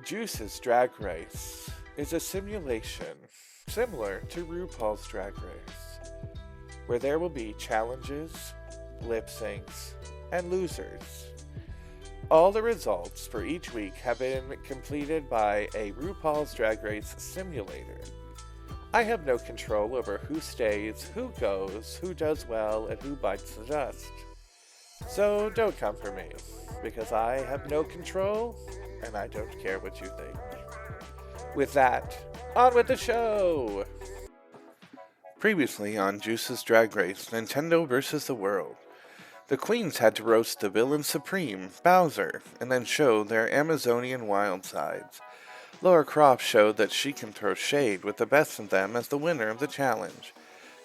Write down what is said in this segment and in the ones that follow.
Juwse's Drag Race is a simulation similar to RuPaul's Drag Race, where there will be challenges, lip syncs, and losers. All the results for each week have been completed by a RuPaul's Drag Race simulator. I have no control over who stays, who goes, who does well, and who bites the dust. So don't come for me, because I have no control, and I don't care what you think. With that, on with the show! Previously on Juwse's Drag Race, Nintendo vs. the World. The queens had to roast the villain supreme, Bowser, and then show their Amazonian wild sides. Lara Croft showed that she can throw shade with the best of them as the winner of the challenge.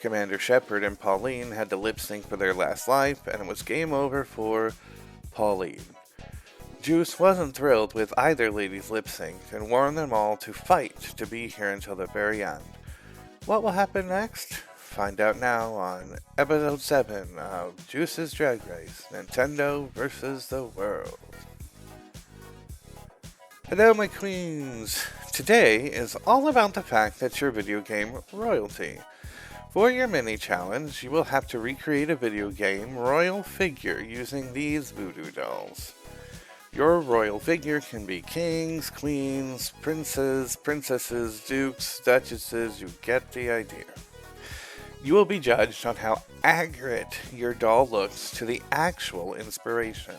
Commander Shepard and Pauline had to lip sync for their last life, and it was game over for Pauline. Juwse wasn't thrilled with either lady's lip sync and warned them all to fight to be here until the very end. What will happen next? Find out now on episode 7 of Juwse's Drag Race, Nintendo vs. the World. Hello my queens! Today is all about the fact that you're video game royalty. For your mini challenge, you will have to recreate a video game royal figure using these voodoo dolls. Your royal figure can be kings, queens, princes, princesses, dukes, duchesses, you get the idea. You will be judged on how accurate your doll looks to the actual inspiration.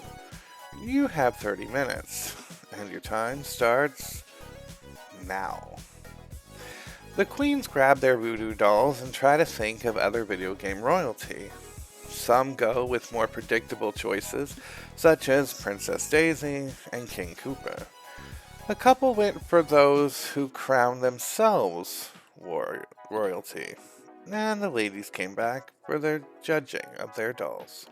You have 30 minutes, and your time starts now. The queens grab their voodoo dolls and try to think of other video game royalty. Some go with more predictable choices, such as Princess Daisy and King Koopa. A couple went for those who crowned themselves royalty, and the ladies came back for their judging of their dolls.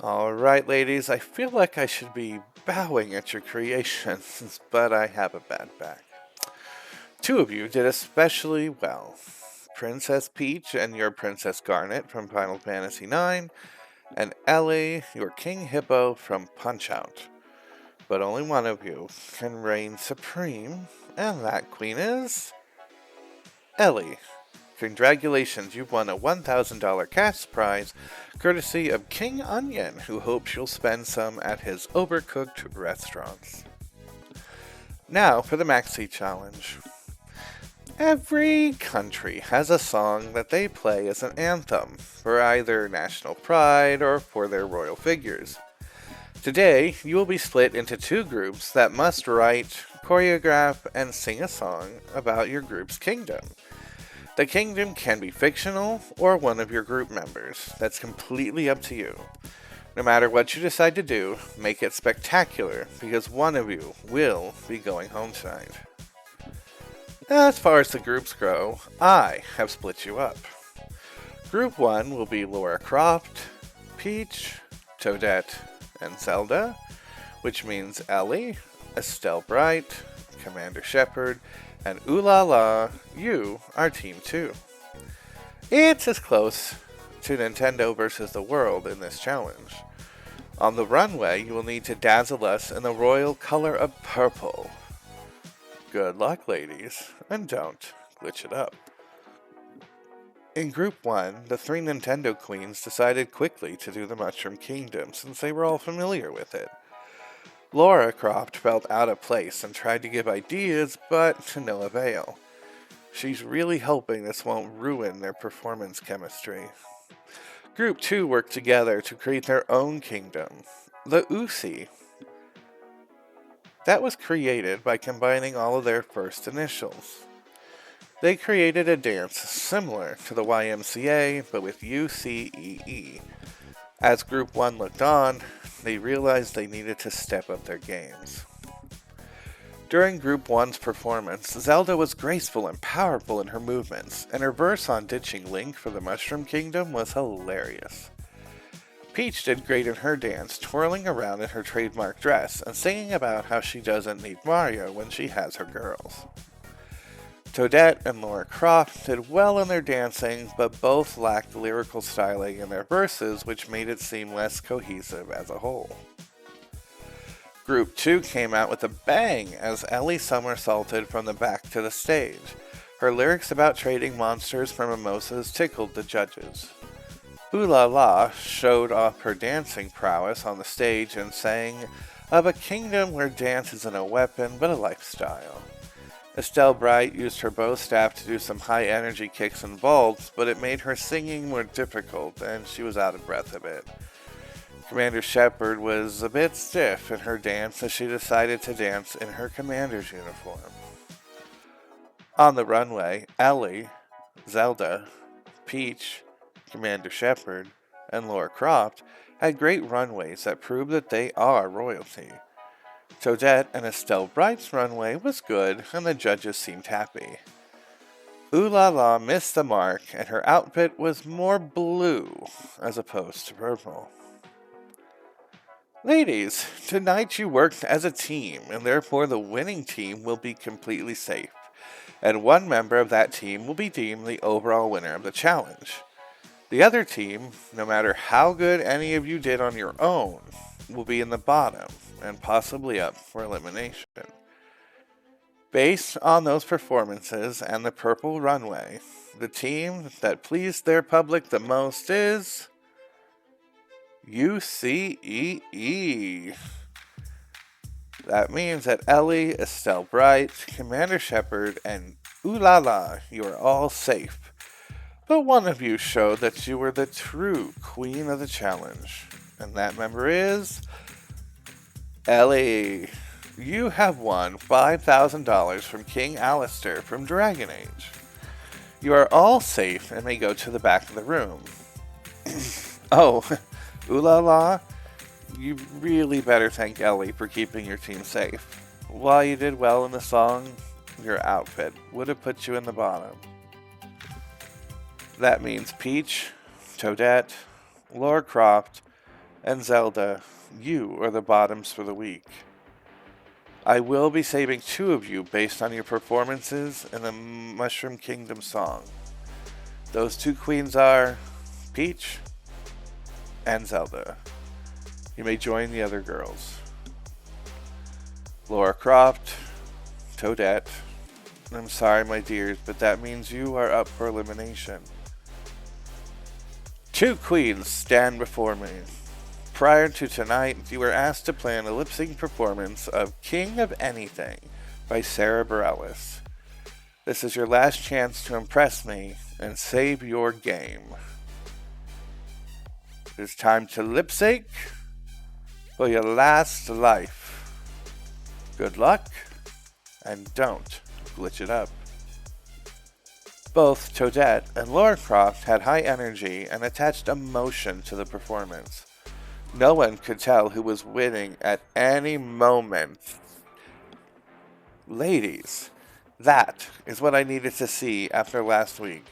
Alright ladies, I feel like I should be bowing at your creations, but I have a bad back. Two of you did especially well. Princess Peach and your Princess Garnet from Final Fantasy IX, and Ellie, your King Hippo from Punch-Out! But only one of you can reign supreme, and that queen is Ellie. Congratulations, you've won a $1,000 cash prize, courtesy of King Onion, who hopes you'll spend some at his overcooked restaurants. Now for the Maxi Challenge. Every country has a song that they play as an anthem for either national pride or for their royal figures. Today, you will be split into two groups that must write, choreograph, and sing a song about your group's kingdom. The kingdom can be fictional or one of your group members. That's completely up to you. No matter what you decide to do, make it spectacular because one of you will be going home tonight. As far as the groups go, I have split you up. Group 1 will be Lara Croft, Peach, Toadette, and Zelda, which means Ellie, Estelle Bright, Commander Shepard, and ooh la la, you are Team 2. It's as close to Nintendo vs. the World in this challenge. On the runway, you will need to dazzle us in the royal color of purple. Good luck, ladies, and don't glitch it up. In Group 1, the three Nintendo queens decided quickly to do the Mushroom Kingdom since they were all familiar with it. Lara Croft felt out of place and tried to give ideas, but to no avail. She's really hoping this won't ruin their performance chemistry. Group 2 worked together to create their own kingdom, the Juwse. That was created by combining all of their first initials. They created a dance similar to the YMCA, but with UCEE. As Group 1 looked on, they realized they needed to step up their games. During Group 1's performance, Zelda was graceful and powerful in her movements, and her verse on ditching Link for the Mushroom Kingdom was hilarious. Peach did great in her dance, twirling around in her trademark dress and singing about how she doesn't need Mario when she has her girls. Toadette and Lara Croft did well in their dancing, but both lacked lyrical styling in their verses, which made it seem less cohesive as a whole. Group 2 came out with a bang as Ellie somersaulted from the back to the stage. Her lyrics about trading monsters for mimosas tickled the judges. Ooh La La showed off her dancing prowess on the stage and sang of a kingdom where dance isn't a weapon but a lifestyle. Estelle Bright used her bow staff to do some high-energy kicks and vaults, but it made her singing more difficult, and she was out of breath a bit. Commander Shepard was a bit stiff in her dance as she decided to dance in her commander's uniform. On the runway, Ellie, Zelda, Peach, Commander Shepard, and Lara Croft had great runways that proved that they are royalty. Toadette and Estelle Bright's runway was good, and the judges seemed happy. Ooh La La missed the mark, and her outfit was more blue as opposed to purple. Ladies, tonight you worked as a team, and therefore the winning team will be completely safe, and one member of that team will be deemed the overall winner of the challenge. The other team, no matter how good any of you did on your own, will be in the bottom, and possibly up for elimination. Based on those performances and the purple runway, the team that pleased their public the most is UCEE. That means that Ellie, Estelle Bright, Commander Shepard, and Ooh La La, you are all safe. But one of you showed that you were the true queen of the challenge, and that member is Ellie. You have won $5,000 from King Alistair from Dragon Age. You are all safe and may go to the back of the room. Oh, Ooh La La, you really better thank Ellie for keeping your team safe. While you did well in the song, your outfit would have put you in the bottom. That means Peach, Toadette, Lara Croft, and Zelda, you are the bottoms for the week. I will be saving two of you based on your performances in the Mushroom Kingdom song. Those two queens are Peach and Zelda. You may join the other girls. Lara Croft, Toadette. I'm sorry, my dears, but that means you are up for elimination. Two queens stand before me. Prior to tonight, you were asked to plan a lip-sync performance of King of Anything by Sarah Bareilles. This is your last chance to impress me and save your game. It's time to lip-sync for your last life. Good luck, and don't glitch it up. Both Toadette and Lara Croft had high energy and attached emotion to the performance. No one could tell who was winning at any moment. Ladies, that is what I needed to see after last week.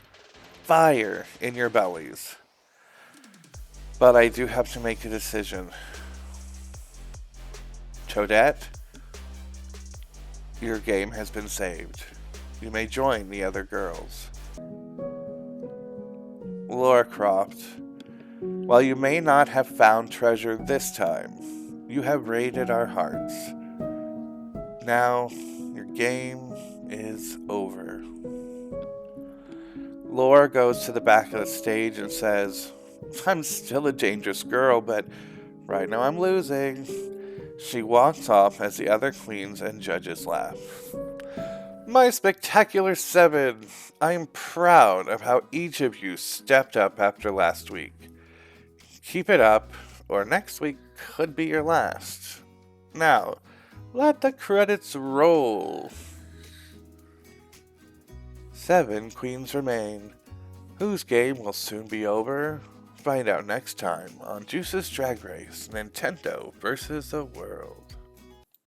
Fire in your bellies. But I do have to make a decision. Toadette, your game has been saved. You may join the other girls. Lara Croft, while you may not have found treasure this time, you have raided our hearts. Now, your game is over. Lara goes to the back of the stage and says, I'm still a dangerous girl, but right now I'm losing. She walks off as the other queens and judges laugh. My spectacular 7! I am proud of how each of you stepped up after last week. Keep it up, or next week could be your last. Now, let the credits roll. 7 queens remain, whose game will soon be over. Find out next time on Juwse's Drag Race, Nintendo vs. the World.